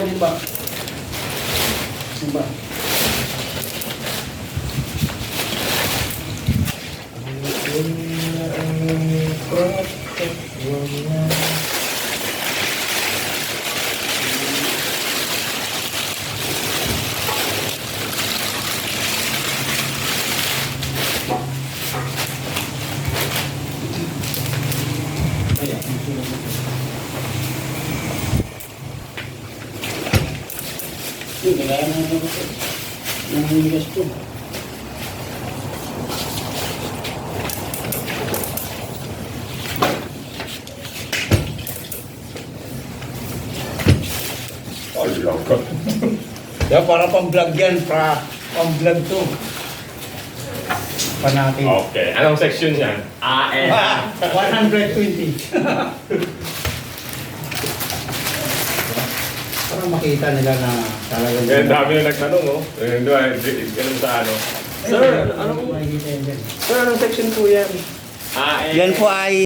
din ba? Diba? Kailangan na ito. Nangingas ito. Alam ka. Kaya para pang-vlog yan, pang-vlog to. Pa natin. Okay. Anong section yan? AN. 120. Para makita nila na talagang... Kaya dami na nagtanong, oh. Ganun sa ano. Sir, anong section po yan? AN. Yan po ay